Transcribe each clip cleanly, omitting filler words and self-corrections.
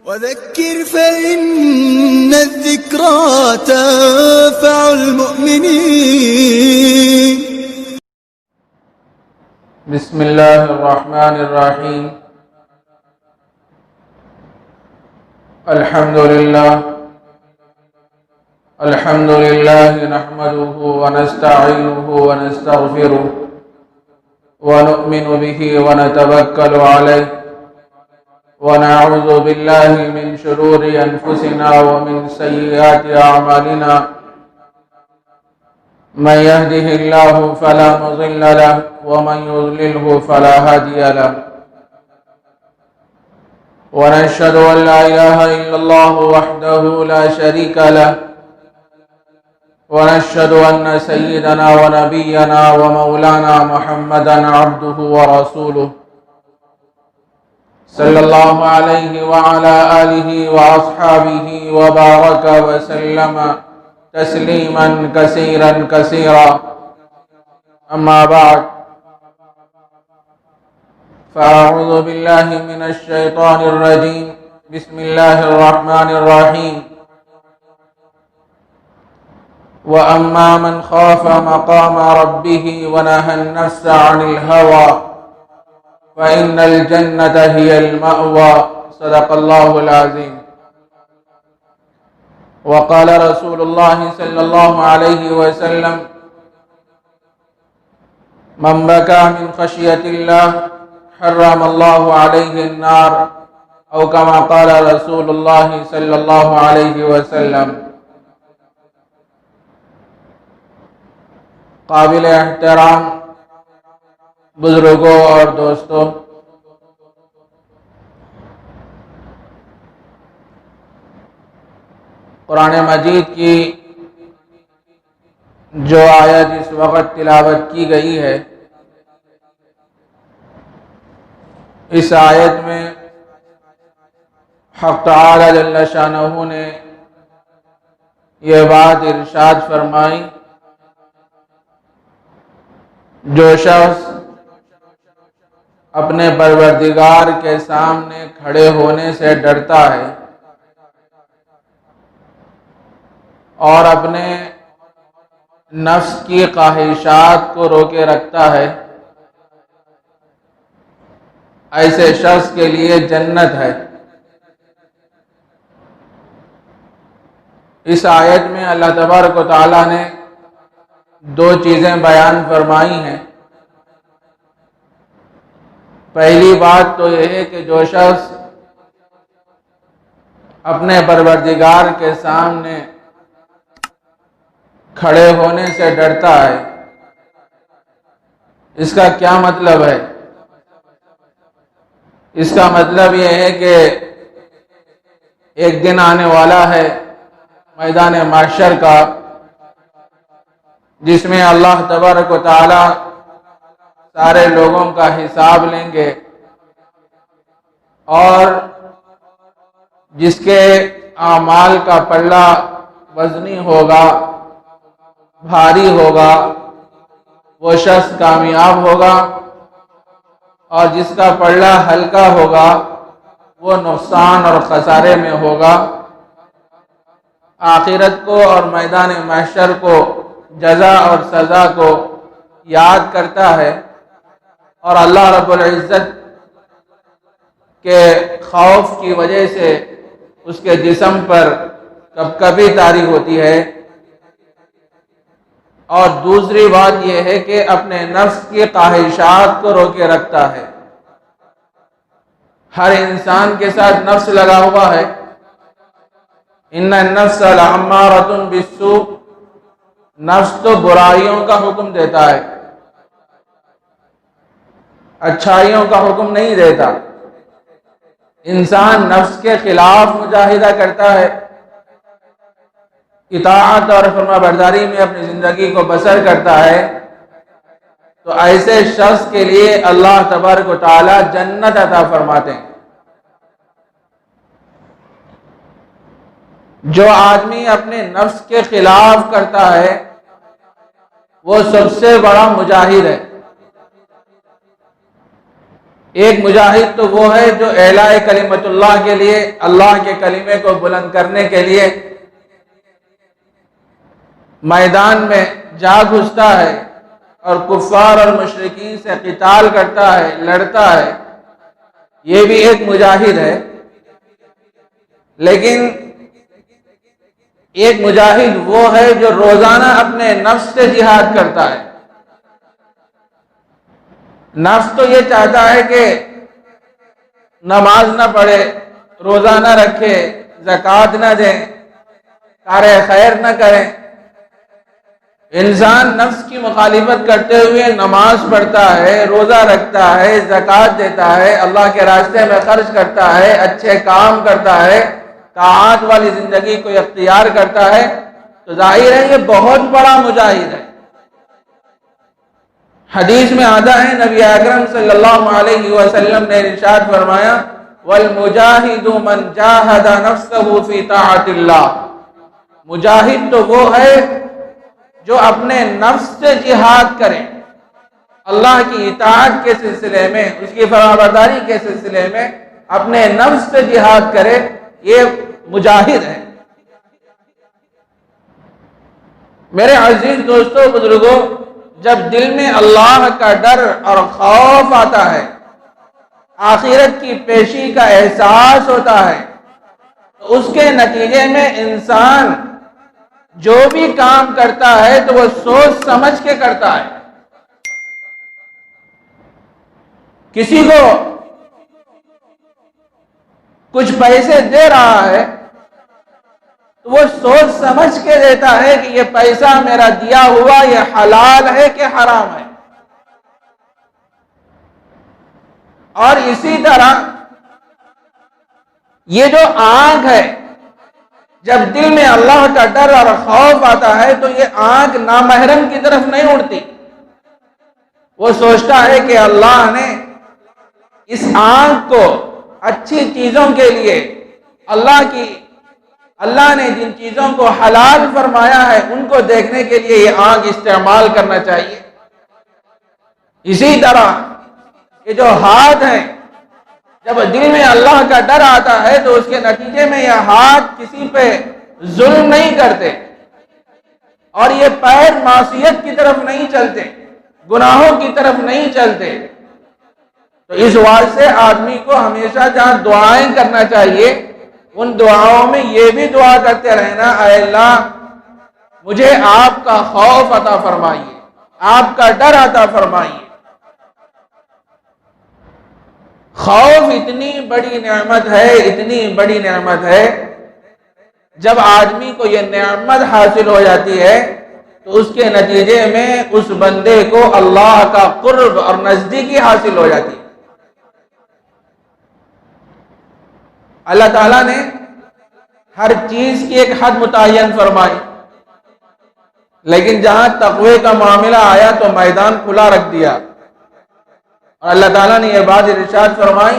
وذكر فإن الذكرى تنفع المؤمنين. بسم اللہ الرحمن الرحیم. الحمد للہ نحمده ونستعینه ونستغفره ونؤمن به ونتوکل علیہ ونعوذ باللہ من شرور انفسنا ومن سیئات اعمالنا. من يهده الله فلا مضل له ومن يضلله فلا هادي له. ونشهد أن لا إله إلا الله وحده لا شريك له. ونشهد أن سيدنا ونبينا ومولانا محمدا عبده ورسوله صلى الله عليه وعلى آله وأصحابه وبارك وسلم تسلیما کثیرا کثیرا. اما بعد فاعوذ باللہ من الشیطان الرجیم. بسم اللہ الرحمن الرحیم. وَأَمَّا مَنْ خَافَ مَقَامَ رَبِّهِ وَنَهَى النَّفْسَ عَنِ الْهَوَى فَإِنَّ الْجَنَّةَ هِيَ الْمَأْوَى. صدق اللہ العظیم. وقال رسول اللہ صلی اللہ علیہ وسلم من بكى من خشیة اللہ حرم اللہ علیہ النار او کما قال رسول اللہ صلی اللہ علیہ وسلم. قابل احترام بزرگوں اور دوستوں، قرآن مجید کی جو آیت اس وقت تلاوت کی گئی ہے، اس آیت میں حق تعالی جل شانہ نے یہ بات ارشاد فرمائی: جو شخص اپنے پروردگار کے سامنے کھڑے ہونے سے ڈرتا ہے اور اپنے نفس کی خواہشات کو روکے رکھتا ہے، ایسے شخص کے لیے جنت ہے. اس آیت میں اللہ تبارک و تعالیٰ نے دو چیزیں بیان فرمائی ہیں. پہلی بات تو یہ ہے کہ جو شخص اپنے پروردگار کے سامنے کھڑے ہونے سے ڈرتا ہے، اس کا کیا مطلب ہے؟ اس کا مطلب یہ ہے کہ ایک دن آنے والا ہے میدان محشر کا، جس میں اللہ تبارک و تعالی سارے لوگوں کا حساب لیں گے، اور جس کے اعمال کا پلہ وزنی ہوگا، بھاری ہوگا، وہ شخص کامیاب ہوگا، اور جس کا پلہ ہلکا ہوگا وہ نقصان اور خسارے میں ہوگا. آخرت کو اور میدان محشر کو، جزا اور سزا کو یاد کرتا ہے، اور اللہ رب العزت کے خوف کی وجہ سے اس کے جسم پر کبکبی طاری ہوتی ہے. اور دوسری بات یہ ہے کہ اپنے نفس کی خواہشات کو روکے رکھتا ہے. ہر انسان کے ساتھ نفس لگا ہوا ہے. ان النفس لامارۃ بالسوء، نفس تو برائیوں کا حکم دیتا ہے، اچھائیوں کا حکم نہیں دیتا. انسان نفس کے خلاف مجاہدہ کرتا ہے، اطاعت اور فرما برداری میں اپنی زندگی کو بسر کرتا ہے. تو ایسے شخص کے لیے اللہ تبارک و تعالی جنت عطا فرماتے ہیں. جو آدمی اپنے نفس کے خلاف کرتا ہے وہ سب سے بڑا مجاہد ہے. ایک مجاہد تو وہ ہے جو اعلاء کلمت اللہ کے لیے، اللہ کے کلمے کو بلند کرنے کے لیے میدان میں جا گھستا ہے اور کفار اور مشرکین سے قتال کرتا ہے، لڑتا ہے، یہ بھی ایک مجاہد ہے۔ لیکن ایک مجاہد وہ ہے جو روزانہ اپنے نفس سے جہاد کرتا ہے۔ نفس تو یہ چاہتا ہے کہ نماز نہ پڑھے، روزہ نہ رکھے، زکوٰۃ نہ دیں، کار خیر نہ کریں۔ انسان نفس کی مخالفت کرتے ہوئے نماز پڑھتا ہے، روزہ رکھتا ہے، زکوٰۃ دیتا ہے، اللہ کے راستے میں خرچ کرتا ہے، اچھے کام کرتا ہے، طاعات والی زندگی کو اختیار کرتا ہے، تو ظاہر ہے یہ بہت بڑا مجاہد ہے۔ حدیث میں آتا ہے نبی اکرم صلی اللہ علیہ وسلم نے ارشاد فرمایا والمجاہد من جاہد نفسہ فی طاعت اللہ، مجاہد تو وہ ہے جو اپنے نفس سے جہاد کرے، اللہ کی اطاعت کے سلسلے میں، اس کی فرمانبرداری کے سلسلے میں اپنے نفس سے جہاد کرے، یہ مجاہد ہے۔ میرے عزیز دوستو، بزرگوں، جب دل میں اللہ کا ڈر اور خوف آتا ہے، آخرت کی پیشی کا احساس ہوتا ہے، تو اس کے نتیجے میں انسان جو بھی کام کرتا ہے تو وہ سوچ سمجھ کے کرتا ہے۔ کسی کو کچھ پیسے دے رہا ہے تو وہ سوچ سمجھ کے دیتا ہے کہ یہ پیسہ میرا دیا ہوا یہ حلال ہے کہ حرام ہے۔ اور اسی طرح یہ جو آنکھ ہے، جب دل میں اللہ کا ڈر اور خوف آتا ہے تو یہ آنکھ نامحرم کی طرف نہیں اڑتی، وہ سوچتا ہے کہ اللہ نے اس آنکھ کو اچھی چیزوں کے لیے، اللہ نے جن چیزوں کو حلال فرمایا ہے ان کو دیکھنے کے لیے یہ آنکھ استعمال کرنا چاہیے۔ اسی طرح یہ جو ہاتھ ہیں، جب دل میں اللہ کا ڈر آتا ہے تو اس کے نتیجے میں یہ ہاتھ کسی پہ ظلم نہیں کرتے، اور یہ پیر معصیت کی طرف نہیں چلتے، گناہوں کی طرف نہیں چلتے۔ تو اس واسطے آدمی کو ہمیشہ جہاں دعائیں کرنا چاہیے، ان دعاؤں میں یہ بھی دعا کرتے رہنا، اے اللہ مجھے آپ کا خوف عطا فرمائیے، آپ کا ڈر عطا فرمائیے۔ خوف اتنی بڑی نعمت ہے، اتنی بڑی نعمت ہے، جب آدمی کو یہ نعمت حاصل ہو جاتی ہے تو اس کے نتیجے میں اس بندے کو اللہ کا قرب اور نزدیکی حاصل ہو جاتی ہے۔ اللہ تعالیٰ نے ہر چیز کی ایک حد متعین فرمائی، لیکن جہاں تقوی کا معاملہ آیا تو میدان کھلا رکھ دیا، اور اللہ تعالیٰ نے یہ بات ارشاد فرمائی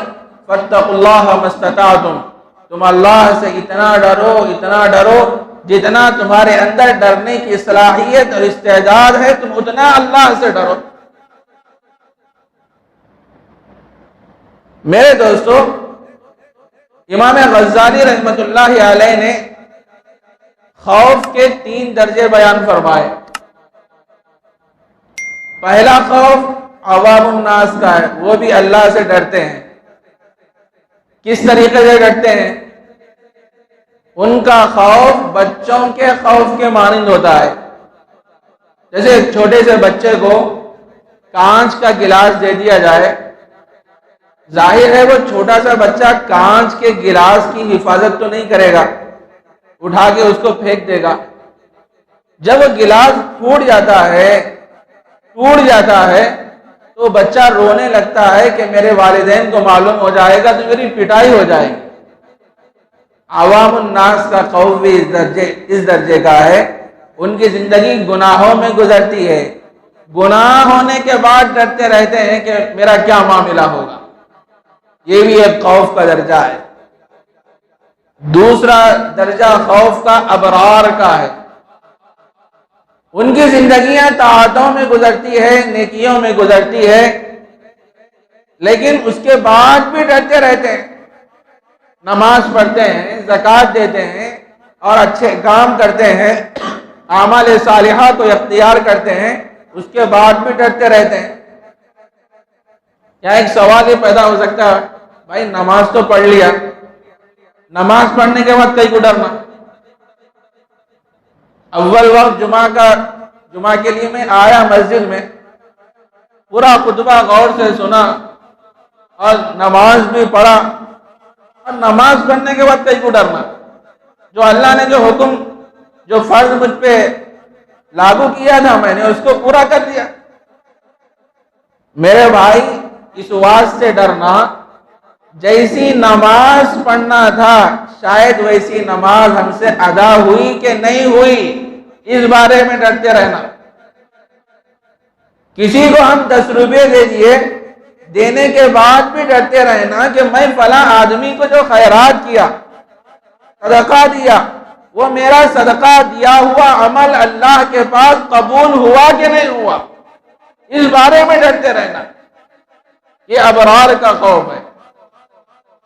فاتقوا اللہ ما استطعتم، تم اللہ سے اتنا ڈرو جتنا تمہارے اندر ڈرنے کی صلاحیت اور استعداد ہے، تم اتنا اللہ سے ڈرو۔ میرے دوستو، امام غزالی رحمت اللہ علیہ نے خوف کے 3 درجے بیان فرمائے۔ پہلا خوف عوام الناس کا ہے، وہ بھی اللہ سے ڈرتے ہیں۔ کس طریقے سے ڈرتے ہیں؟ ان کا خوف بچوں کے خوف کے مانند ہوتا ہے۔ جیسے ایک چھوٹے سے بچے کو کانچ کا گلاس دے دیا جائے، ظاہر ہے وہ چھوٹا سا بچہ کانچ کے گلاس کی حفاظت تو نہیں کرے گا، اٹھا کے اس کو پھینک دے گا۔ جب وہ گلاس ٹوٹ جاتا ہے تو بچہ رونے لگتا ہے کہ میرے والدین کو معلوم ہو جائے گا تو میری پٹائی ہو جائے گی۔ عوام الناس کا خوف بھی اس درجے کا ہے، ان کی زندگی گناہوں میں گزرتی ہے، گناہ ہونے کے بعد ڈرتے رہتے ہیں کہ میرا کیا معاملہ ہوگا۔ یہ بھی ایک خوف کا درجہ ہے۔ دوسرا درجہ خوف کا ابرار کا ہے، ان کی زندگیاں طاعتوں میں گزرتی ہے، نیکیوں میں گزرتی ہے، لیکن اس کے بعد بھی ڈرتے رہتے ہیں، نماز پڑھتے ہیں، زکوٰۃ دیتے ہیں اور اچھے کام کرتے ہیں، اعمال صالحہ کو اختیار کرتے ہیں، اس کے بعد بھی ڈرتے رہتے ہیں۔ یہاں ایک سوال یہ پیدا ہو سکتا ہے، بھائی نماز تو پڑھ لیا، نماز پڑھنے کے بعد کہیں کو ڈرنا؟ اول وقت جمعہ کے لیے میں آیا مسجد میں، پورا خطبہ غور سے سنا اور نماز بھی پڑھا، اور نماز پڑھنے کے بعد کہیں کو ڈرنا؟ جو اللہ نے جو حکم، جو فرض مجھ پہ لاگو کیا تھا، میں نے اس کو پورا کر دیا۔ میرے بھائی، اس واسطے ڈرنا جیسی نماز پڑھنا تھا شاید ویسی نماز ہم سے ادا ہوئی کہ نہیں ہوئی، اس بارے میں ڈرتے رہنا۔ کسی کو ہم 10 روپے دے دیے، دینے کے بعد بھی ڈرتے رہنا کہ میں فلاں آدمی کو جو خیرات کیا، صدقہ دیا، وہ میرا صدقہ دیا ہوا عمل اللہ کے پاس قبول ہوا کہ نہیں ہوا، اس بارے میں ڈرتے رہنا۔ یہ ابرار کا خوف ہے۔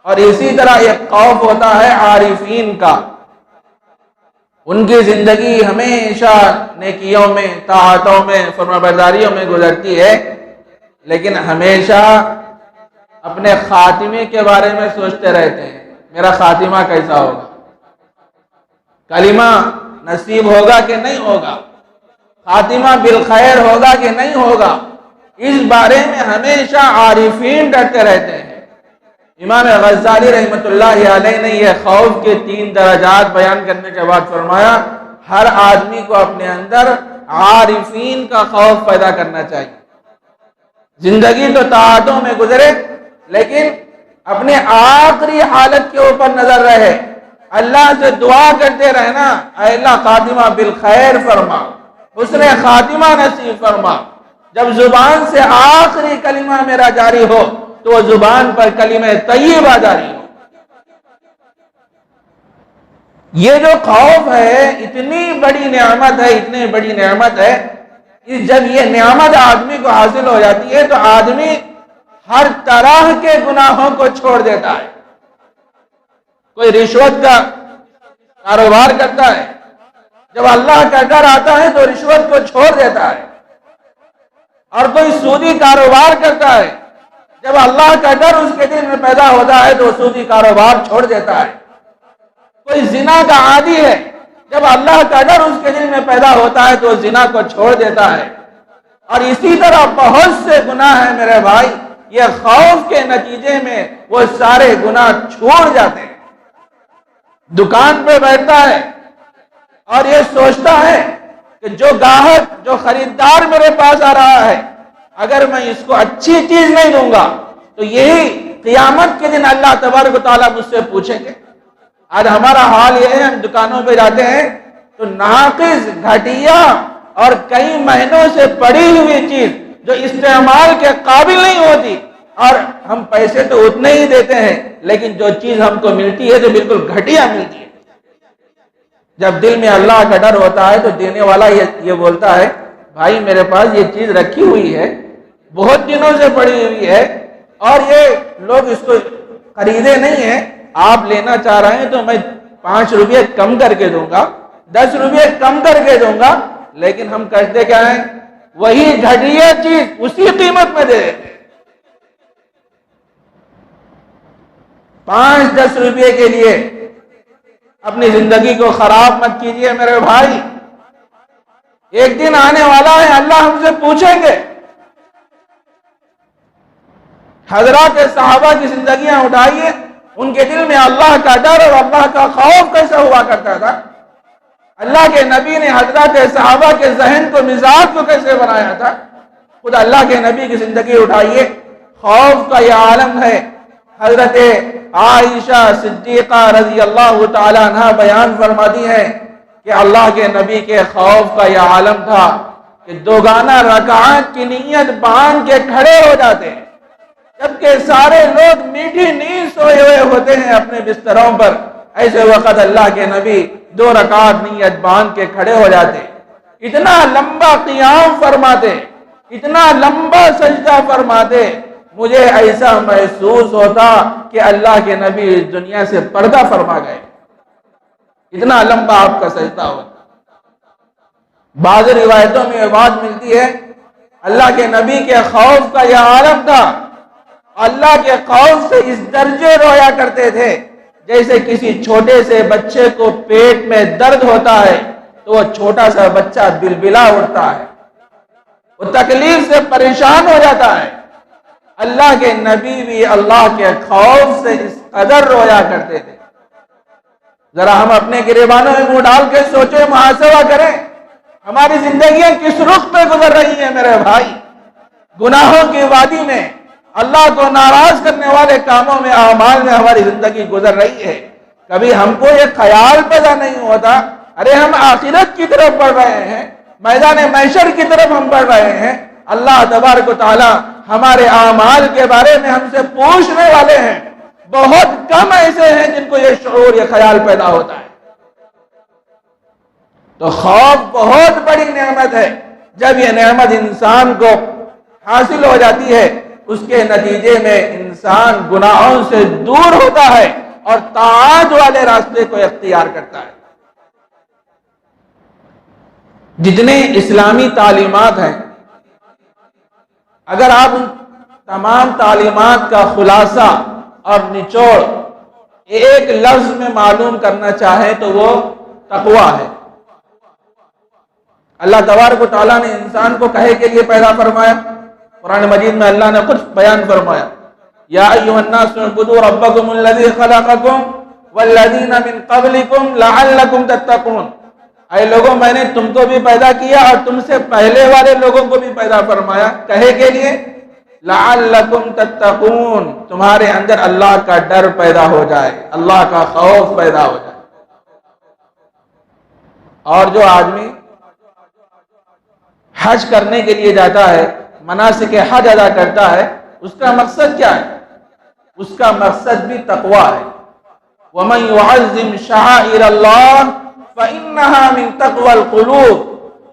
اور اسی طرح ایک خوف ہوتا ہے عارفین کا، ان کی زندگی ہمیشہ نیکیوں میں، طاعتوں میں، فرمانبرداریوں میں گزرتی ہے، لیکن ہمیشہ اپنے خاتمے کے بارے میں سوچتے رہتے ہیں، میرا خاتمہ کیسا ہوگا، کلمہ نصیب ہوگا کہ نہیں ہوگا، خاتمہ بالخیر ہوگا کہ نہیں ہوگا، اس بارے میں ہمیشہ عارفین ڈرتے رہتے ہیں۔ امام غزالی رحمۃ اللہ علیہ نے یہ خوف کے 3 درجات بیان کرنے کے بعد فرمایا، ہر آدمی کو اپنے اندر عارفین کا خوف پیدا کرنا چاہیے۔ زندگی تو طاعتوں میں گزرے، لیکن اپنے آخری حالت کے اوپر نظر رہے، اللہ سے دعا کرتے رہنا، اے اللہ خاتمہ بالخیر فرما، حسن خاتمہ نصیب فرما۔ جب زبان سے آخری کلمہ میرا جاری ہو تو وہ زبان پر کلمہ طیبہ جاری ہو۔ یہ جو خوف ہے اتنی بڑی نعمت ہے، اتنی بڑی نعمت ہے، جب یہ نعمت آدمی کو حاصل ہو جاتی ہے تو آدمی ہر طرح کے گناہوں کو چھوڑ دیتا ہے۔ کوئی رشوت کا کاروبار کرتا ہے، جب اللہ کا ڈر آتا ہے تو رشوت کو چھوڑ دیتا ہے، اور کوئی سودی کاروبار کرتا ہے، جب اللہ کا ڈر اس کے دل میں پیدا ہوتا ہے تو سودی کاروبار چھوڑ دیتا ہے۔ کوئی زنا کا عادی ہے، جب اللہ کا ڈر اس کے دل میں پیدا ہوتا ہے تو زنا کو چھوڑ دیتا ہے۔ اور اسی طرح بہت سے گناہ ہیں میرے بھائی، یہ خوف کے نتیجے میں وہ سارے گناہ چھوڑ جاتے ہیں۔ دکان پہ بیٹھتا ہے اور یہ سوچتا ہے کہ جو گاہک، جو خریدار میرے پاس آ رہا ہے، اگر میں اس کو اچھی چیز نہیں دوں گا تو یہی قیامت کے دن اللہ تبارک و تعالیٰ مجھ سے پوچھیں گے۔ آج ہمارا حال یہ ہے، ہم دکانوں پہ جاتے ہیں تو ناقص، گھٹیا اور کئی مہینوں سے پڑی ہوئی چیز جو استعمال کے قابل نہیں ہوتی، اور ہم پیسے تو اتنے ہی دیتے ہیں، لیکن جو چیز ہم کو ملتی ہے تو بالکل گھٹیا ملتی ہے۔ جب دل میں اللہ کا ڈر ہوتا ہے تو دینے والا یہ بولتا ہے، بھائی میرے پاس یہ چیز رکھی ہوئی ہے، بہت دنوں سے پڑی ہوئی ہے، اور یہ لوگ اس کو خریدے نہیں ہیں، آپ لینا چاہ رہے ہیں تو میں 5 روپے کم کر کے دوں گا، 10 روپے کم کر کے دوں گا، لیکن ہم کرتے کیا ہیں؟ وہی گھٹیا چیز اسی قیمت میں دے دیتے۔ 5-10 روپے کے لیے اپنی زندگی کو خراب مت کیجیے میرے بھائی۔ ایک دن آنے والا ہے، اللہ ہم سے پوچھیں گے۔ حضرات صحابہ کی زندگیاں اٹھائیے، ان کے دل میں اللہ کا ڈر اور اللہ کا خوف کیسا ہوا کرتا تھا۔ اللہ کے نبی نے حضرات صحابہ کے ذہن کو، مزاج کو کیسے بنایا تھا۔ خود اللہ کے نبی کی زندگی اٹھائیے، خوف کا یہ عالم ہے۔ حضرت عائشہ صدیقہ رضی اللہ تعالیٰ عنہ بیان فرماتی ہے کہ اللہ کے نبی کے خوف کا یہ عالم تھا کہ 2 رکعات کی نیت باندھ کے کھڑے ہو جاتے ہیں، جبکہ سارے لوگ میٹھی نیند سوئے ہوئے ہوتے ہیں اپنے بستروں پر۔ ایسے وقت اللہ کے نبی 2 رکعات نیت باندھ کے کھڑے ہو جاتے، اتنا لمبا قیام فرماتے، اتنا لمبا سجدہ فرماتے، مجھے ایسا محسوس ہوتا کہ اللہ کے نبی اس دنیا سے پردہ فرما گئے، اتنا لمبا آپ کا سجدہ ہوتا۔ بعض روایتوں میں یہ بات ملتی ہے اللہ کے نبی کے خوف کا یہ عالم تھا، اللہ کے خوف سے اس درجے رویا کرتے تھے جیسے کسی چھوٹے سے بچے کو پیٹ میں درد ہوتا ہے تو وہ چھوٹا سا بچہ بلبلا اٹھتا ہے، وہ تکلیف سے پریشان ہو جاتا ہے۔ اللہ کے نبی بھی اللہ کے خوف سے اس قدر رویا کرتے تھے۔ ذرا ہم اپنے گریبانوں میں منہ ڈال کے سوچیں، محاسبہ کریں، ہماری زندگیاں کس رخ پہ گزر رہی ہیں میرے بھائی؟ گناہوں کی وادی میں، اللہ کو ناراض کرنے والے کاموں میں، اعمال میں ہماری زندگی گزر رہی ہے۔ کبھی ہم کو یہ خیال پیدا نہیں ہوتا ارے ہم آخرت کی طرف بڑھ رہے ہیں، میدان محشر کی طرف ہم بڑھ رہے ہیں، اللہ تبارک و تعالی ہمارے اعمال کے بارے میں ہم سے پوچھنے والے ہیں۔ بہت کم ایسے ہیں جن کو یہ شعور، یہ خیال پیدا ہوتا ہے۔ تو خوف بہت بڑی نعمت ہے۔ جب یہ نعمت انسان کو حاصل ہو جاتی ہے اس کے نتیجے میں انسان گناہوں سے دور ہوتا ہے اور طاعت والے راستے کو اختیار کرتا ہے۔ جتنے اسلامی تعلیمات ہیں، اگر آپ ان تمام تعلیمات کا خلاصہ اور نچوڑ ایک لفظ میں معلوم کرنا چاہیں تو وہ تقویٰ ہے۔ اللہ تبارک و تعالیٰ نے انسان کو کہے کے لیے پیدا فرمایا، قرآن مجید میں اللہ نے خود بیان فرمایا، یا ایھا الناس اعبدوا ربکم الذی خلقکم والذین من قبلکم لعلکم تتقون۔ اے لوگوں، میں نے تم کو بھی پیدا کیا اور تم سے پہلے والے لوگوں کو بھی پیدا فرمایا، کہے کے لیے لعلکم تتقون، تمہارے اندر اللہ کا ڈر پیدا ہو جائے، اللہ کا خوف پیدا ہو جائے۔ اور جو آدمی حج کرنے کے لیے جاتا ہے، مناسک حج ادا کرتا ہے، اس کا مقصد کیا ہے؟ اس کا مقصد بھی تقویٰ ہے۔ وَمَن يُعَظِّمْ شَعَائِرَ اللَّهِ فَإِنَّهَا مِن تَقْوَى الْقُلُوبِ،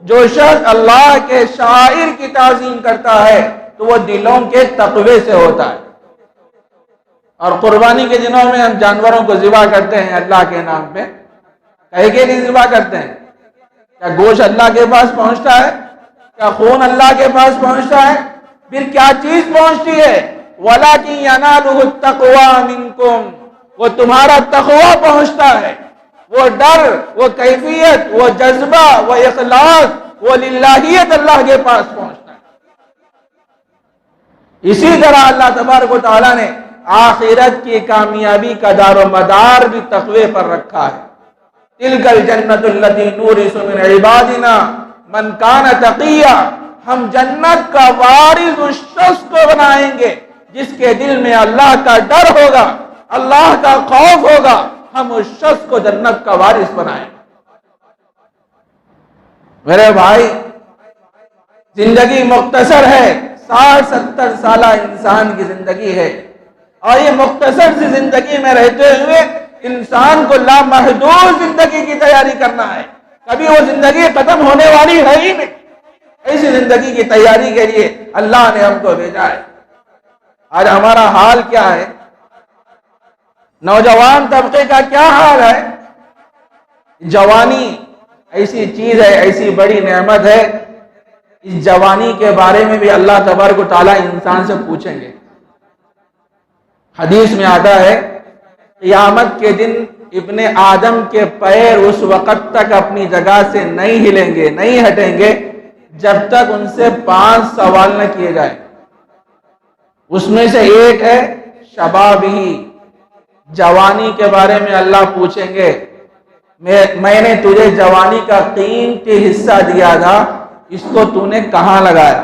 جو شخص اللہ کے شعائر کی تعظیم کرتا ہے تو وہ دلوں کے تقوی سے ہوتا ہے۔ اور قربانی کے دنوں میں ہم جانوروں کو ذبح کرتے ہیں اللہ کے نام پہ، کہے کے لیے ذبح کرتے ہیں؟ کیا گوشت اللہ کے پاس پہنچتا ہے؟ کیا خون اللہ کے پاس پہنچتا ہے؟ پھر کیا چیز پہنچتی ہے؟ وَلَكِنْ يَنَالُهُ التَّقْوَى مِنْكُمْ، وہ تمہارا تقوی پہنچتا ہے، وہ ڈر، وہ کیفیت، وہ جذبہ، وہ اخلاص، وہ للہیت اللہ کے پاس پہنچتا ہے۔ اسی طرح اللہ تبارک و تعالیٰ نے آخرت کی کامیابی کا دار و مدار بھی تقوی پر رکھا ہے۔ تِلْكَ الْجَنَّةُ الَّتِي نُورِثُ مِنْ عِبَادِنَا مَنْ كَانَ تَقِيًّا، ہم جنت کا وارث اس شخص کو بنائیں گے جس کے دل میں اللہ کا ڈر ہوگا، اللہ کا خوف ہوگا، ہم اس شخص کو جنت کا وارث بنائیں گے۔ میرے بھائی، زندگی مختصر ہے، 60-70 سالہ انسان کی زندگی ہے، اور یہ مختصر سی زندگی میں رہتے ہوئے انسان کو لامحدود زندگی کی تیاری کرنا ہے۔ کبھی وہ زندگی ختم ہونے والی ہے ہی نہیں۔ ایسی زندگی کی تیاری کے لیے اللہ نے ہم کو بھیجا ہے۔ آج ہمارا حال کیا ہے؟ نوجوان طبقے کا کیا حال ہے؟ جوانی ایسی چیز ہے، ایسی بڑی نعمت ہے، اس جوانی کے بارے میں بھی اللہ تبارک و تعالیٰ انسان سے پوچھیں گے۔ حدیث میں آتا ہے قیامت کے دن ابن آدم کے پیر اس وقت تک اپنی جگہ سے نہیں ہلیں گے، نہیں ہٹیں گے جب تک ان سے 5 سوال نہ کیے جائیں۔ اس میں سے ایک ہے شبابی، جوانی کے بارے میں اللہ پوچھیں گے، میں نے تجھے جوانی کا قیمتی حصہ دیا تھا، اس کو تو نے کہاں لگایا؟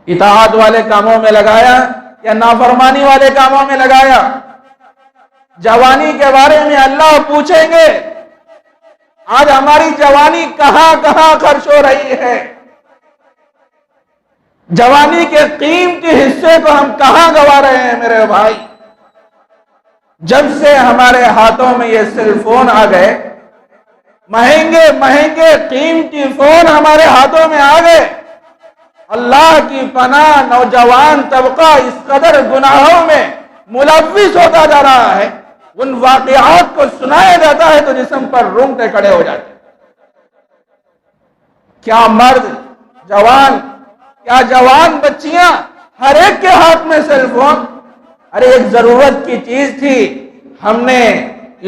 اطاعت والے کاموں میں لگایا یا نافرمانی والے کاموں میں لگایا؟ جوانی کے بارے میں اللہ پوچھیں گے۔ آج ہماری جوانی کہاں کہاں خرچ ہو رہی ہے؟ جوانی کے قیمتی حصے کو ہم کہاں گوا رہے ہیں میرے بھائی؟ جب سے ہمارے ہاتھوں میں یہ سیل فون آ گئے، مہنگے مہنگے قیمتی فون ہمارے ہاتھوں میں آ گئے، اللہ کی پناہ نوجوان طبقہ اس قدر گناہوں میں ملوث ہوتا جا رہا ہے، ان واقعات کو سنایا جاتا ہے تو جسم پر رونگٹے کھڑے ہو جاتے ہیں۔ کیا مرد، جوان، کیا جوان بچیاں، ہر ایک کے ہاتھ میں سیل فون۔ ارے ایک ضرورت کی چیز تھی، ہم نے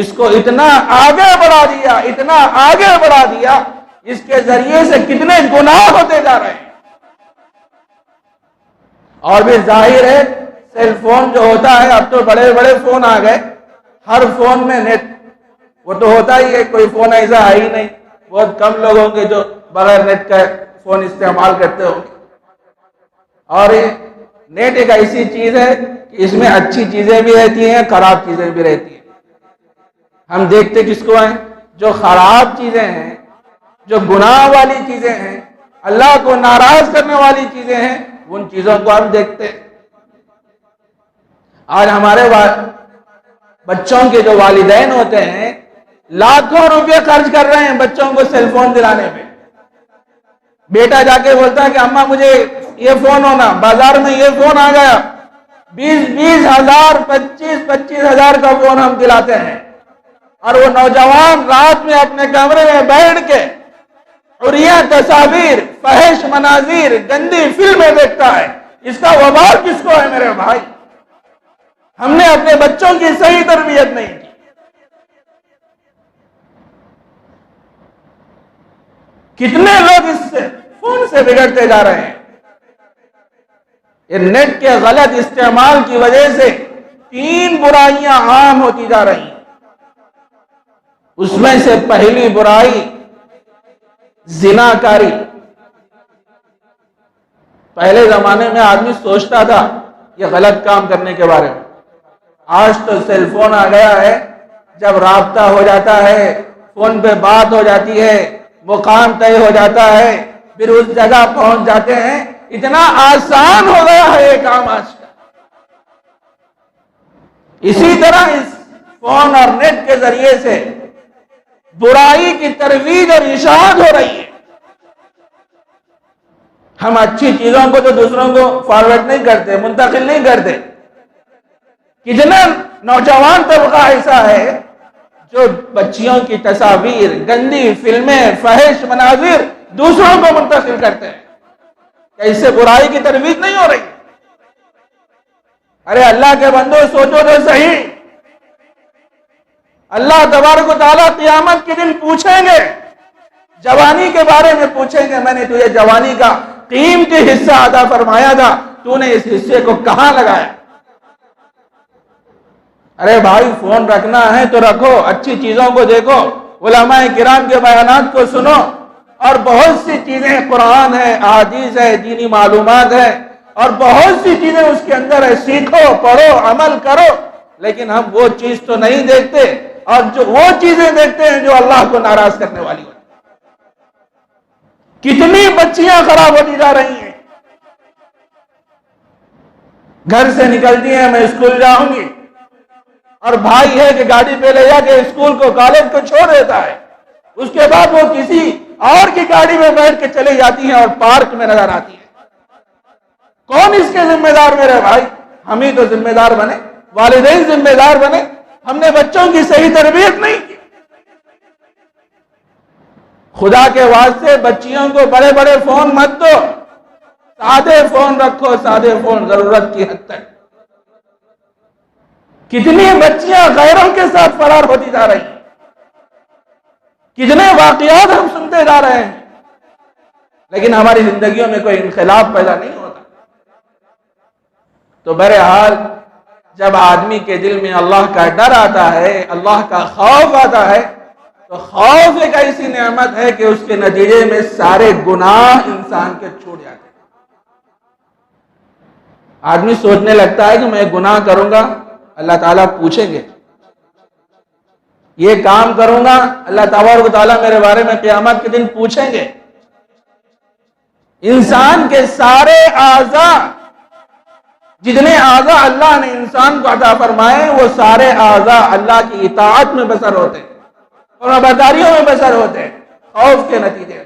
اس کو اتنا آگے بڑھا دیا، اتنا آگے بڑھا دیا، اس کے ذریعے سے کتنے گناہ ہوتے جا رہے ہیں۔ اور بھی ظاہر ہے سیل فون جو ہوتا ہے، اب تو بڑے بڑے فون آ گئے، ہر فون میں نیٹ، وہ تو ہوتا ہی ہے، کوئی فون ایسا ہے ہی نہیں، بہت کم لوگ ہوں گے جو بغیر نیٹ کا فون استعمال کرتے ہوں گے۔ اور نیٹ ایک ایسی چیز ہے کہ اس میں اچھی چیزیں بھی رہتی ہیں، خراب چیزیں بھی رہتی ہیں۔ ہم دیکھتے کس کو ہیں؟ جو خراب چیزیں ہیں، جو گناہ والی چیزیں ہیں، اللہ کو ناراض کرنے والی چیزیں ہیں، ان چیزوں کو ہم دیکھتے ہیں۔ آج ہمارے بچوں کے جو والدین ہوتے ہیں لاکھوں روپے خرچ کر رہے ہیں بچوں کو سیل فون دلانے پہ۔ بیٹا جا کے بولتا ہے کہ اماں مجھے یہ فون ہونا، بازار میں یہ فون آ گیا، 20 ہزار 25 ہزار کا فون ہم دلاتے ہیں، اور وہ نوجوان رات میں اپنے کمرے میں بیٹھ کے عریاں تصاویر، فحش مناظر، گندی فلمیں دیکھتا ہے۔ اس کا وبال کس کو ہے میرے بھائی؟ ہم نے اپنے بچوں کی صحیح تربیت نہیں کی۔ کتنے لوگ اس سے فون سے بگڑتے جا رہے ہیں۔ یہ نیٹ کے غلط استعمال کی وجہ سے 3 برائیاں عام ہوتی جا رہی ہیں۔ اس میں سے پہلی برائی زنا کاری۔ پہلے زمانے میں آدمی سوچتا تھا یہ غلط کام کرنے کے بارے میں، آج تو سیل فون آ گیا ہے، جب رابطہ ہو جاتا ہے، فون پہ بات ہو جاتی ہے، مقام طے ہو جاتا ہے، پھر اس جگہ پہنچ جاتے ہیں۔ اتنا آسان ہو گیا ہے یہ کام آج کا۔ اسی طرح اس فون اور نیٹ کے ذریعے سے برائی کی ترویج اور اشاعت ہو رہی ہے۔ ہم اچھی چیزوں کو تو دوسروں کو فارورڈ نہیں کرتے، منتقل نہیں کرتے۔ کتنا نوجوان طبقہ ایسا ہے جو بچیوں کی تصاویر، گندی فلمیں، فحش مناظر دوسروں کو منتقل کرتے ہیں۔ کیا اس سے برائی کی ترویج نہیں ہو رہی؟ ارے اللہ کے بندو سوچو تو صحیح، اللہ تبارک و تعالیٰ قیامت کے دن پوچھیں گے، جوانی کے بارے میں پوچھیں گے، میں نے تجھے جوانی کا قیمتی حصہ عطا فرمایا تھا، تو نے اس حصے کو کہاں لگایا؟ ارے بھائی فون رکھنا ہے تو رکھو، اچھی چیزوں کو دیکھو، علماء کرام کے بیانات کو سنو، اور بہت سی چیزیں قرآن ہے، احادیث ہے، دینی معلومات ہے، اور بہت سی چیزیں اس کے اندر ہے، سیکھو، پڑھو، عمل کرو۔ لیکن ہم وہ چیز تو نہیں دیکھتے، اور جو وہ چیزیں دیکھتے ہیں جو اللہ کو ناراض کرنے والی ہوتی۔ کتنی بچیاں خراب ہوتی جا رہی ہیں، گھر سے نکلتی ہیں میں اسکول جاؤں گی، اور بھائی ہے کہ گاڑی پہ لے جا کے اسکول کو، کالج کو چھوڑ دیتا ہے، اس کے بعد وہ کسی اور کی گاڑی میں بیٹھ کے چلے جاتی ہیں اور پارک میں نظر آتی ہیں۔ کون اس کے ذمہ دار میرے بھائی؟ ہم ہی تو ذمہ دار بنے، والدین ذمہ دار بنے۔ ہم نے بچوں کی صحیح تربیت نہیں کی۔ خدا کے واسطے بچیوں کو بڑے بڑے فون مت دو، سادے فون رکھو، سادے فون ضرورت کی حد تک۔ کتنی بچیاں غیروں کے ساتھ فرار ہوتی جا رہی ہیں، کتنے واقعات ہم سنتے جا رہے ہیں، لیکن ہماری زندگیوں میں کوئی انقلاب پیدا نہیں ہوتا۔ تو بہرحال جب آدمی کے دل میں اللہ کا ڈر آتا ہے، اللہ کا خوف آتا ہے، تو خوف ایک ایسی نعمت ہے کہ اس کے نتیجے میں سارے گناہ انسان کے چھوٹ جاتے ہیں۔ آدمی سوچنے لگتا ہے کہ میں گناہ کروں گا، اللہ تعالیٰ پوچھیں گے، یہ کام کروں گا، اللہ تبارک و تعالیٰ میرے بارے میں قیامت کے دن پوچھیں گے۔ انسان کے سارے اعضاء، جتنے اعضاء اللہ نے انسان کو عطا فرمائے، وہ سارے اعضاء اللہ کی اطاعت میں بسر ہوتے ہیں، اور عباداریوں میں بسر ہوتے ہیں، خوف کے نتیجے میں۔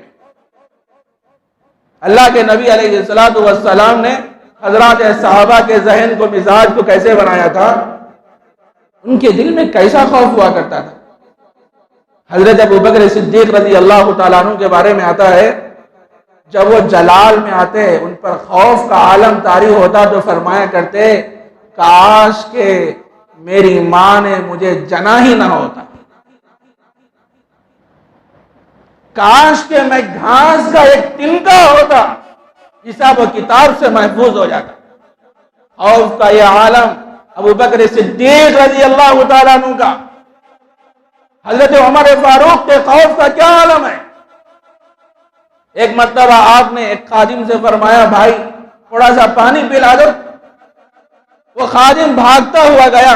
اللہ کے نبی علیہ السلام نے حضرات صحابہ کے ذہن کو، مزاج کو کیسے بنایا تھا، ان کے دل میں کیسا خوف ہوا کرتا تھا۔ حضرت ابوبکر صدیق رضی اللہ تعالیٰ عنہ کے بارے میں آتا ہے، جب وہ جلال میں آتے ان پر خوف کا عالم طاری ہوتا تو فرمایا کرتے، کاش کہ میری ماں نے مجھے جنا ہی نہ ہوتا، کاش کہ میں گھاس کا ایک تنکا ہوتا، حساب و کتاب سے محفوظ ہو جاتا۔ خوف کا یہ عالم ابوبکر صدیق رضی اللہ تعالیٰ عنہ کا، حضرت عمر فاروق کے خوف کا کیا عالم ہے۔ ایک مرتبہ آپ نے ایک خادم سے فرمایا، بھائی تھوڑا سا پانی پلا دو۔ وہ خادم بھاگتا ہوا گیا،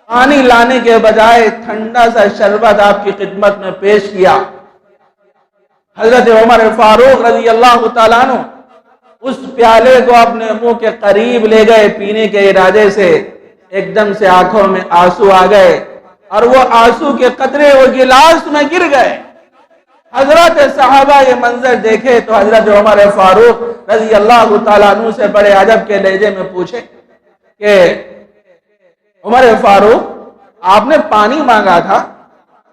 پانی لانے کے بجائے ٹھنڈا سا شربت آپ کی خدمت میں پیش کیا۔ حضرت عمر فاروق رضی اللہ تعالیٰ عنہ اس پیالے کو اپنے منہ کے قریب لے گئے پینے کے ارادے سے، ایک دم سے آنکھوں میں آنسو آ گئے اور وہ آنسو کے قطرے وہ گلاس میں گر گئے۔ حضرت صحابہ یہ منظر دیکھے تو حضرت عمر فاروق رضی اللہ تعالیٰ عنہ سے بڑے عجب کے لہجے میں پوچھے کہ عمر فاروق، آپ نے پانی مانگا تھا،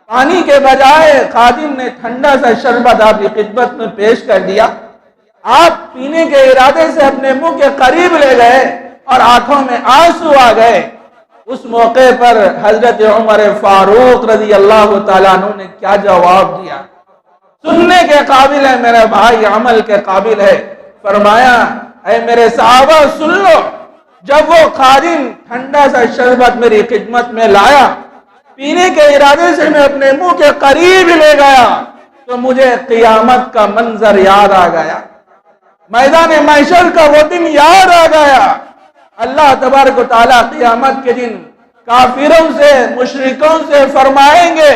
پانی کے بجائے خادم نے ٹھنڈا سا شربت آپ کی خدمت میں پیش کر دیا، آپ پینے کے ارادے سے اپنے منہ کے قریب لے گئے اور آنکھوں میں آنسو آ گئے۔ اس موقع پر حضرت عمر فاروق رضی اللہ تعالیٰ عنہ نے کیا جواب دیا، سننے کے قابل ہے میرے بھائی، عمل کے قابل ہے۔ فرمایا، اے میرے صحابہ سن لو، جب وہ خادم ٹھنڈا سا شربت میری خدمت میں لایا، پینے کے ارادے سے میں اپنے منہ کے قریب لے گیا تو مجھے قیامت کا منظر یاد آ گیا، میدان محشر کا وہ دن یاد آ گیا۔ اللہ تبارک و تعالیٰ قیامت کے دن کافروں سے، مشرکوں سے فرمائیں گے،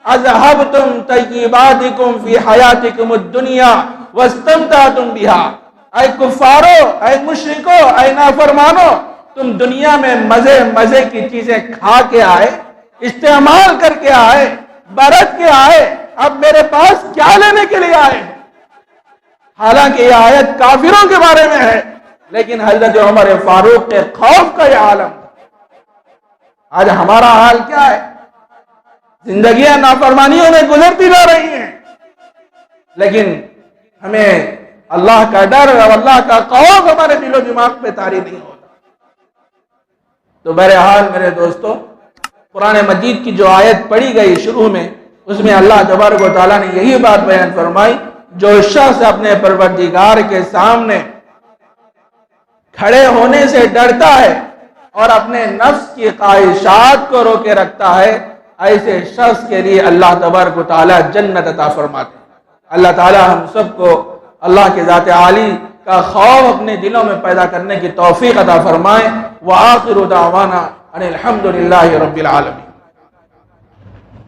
اذهبتم طیباتکم فی حیاتکم الدنیا واستمتعتم بها۔ اے کفارو، اے مشرکو، اے نافرمانو، تم دنیا میں مزے کی چیزیں کھا کے آئے، استعمال کر کے آئے، برت کے آئے، اب میرے پاس کیا لینے کے لیے آئے؟ حالانکہ یہ آیت کافروں کے بارے میں ہے، لیکن حضرت عمر فاروق کے خوف کا یہ عالم تھا۔ آج ہمارا حال کیا ہے؟ زندگیاں نافرمانیوں میں گزرتی جا رہی ہیں، لیکن ہمیں اللہ کا ڈر اور اللہ کا خوف ہمارے دل و دماغ پہ طاری نہیں ہوتا۔ تو بہرحال میرے دوستو، قرآن مجید کی جو آیت پڑھی گئی شروع میں، اس میں اللہ تبارک و تعالیٰ نے یہی بات بیان فرمائی، جو شخص اپنے پروردگار کے سامنے کھڑے ہونے سے ڈرتا ہے اور اپنے نفس کی خواہشات کو روکے رکھتا ہے، ایسے شخص کے لیے اللہ تبارک و تعالیٰ جنت عطا فرماتے ہیں۔ اللہ تعالیٰ ہم سب کو اللہ کے ذات عالی کا خوف اپنے دلوں میں پیدا کرنے کی توفیق عطا فرمائے۔ وآخر دعوانا ان الحمد للہ رب العالمین۔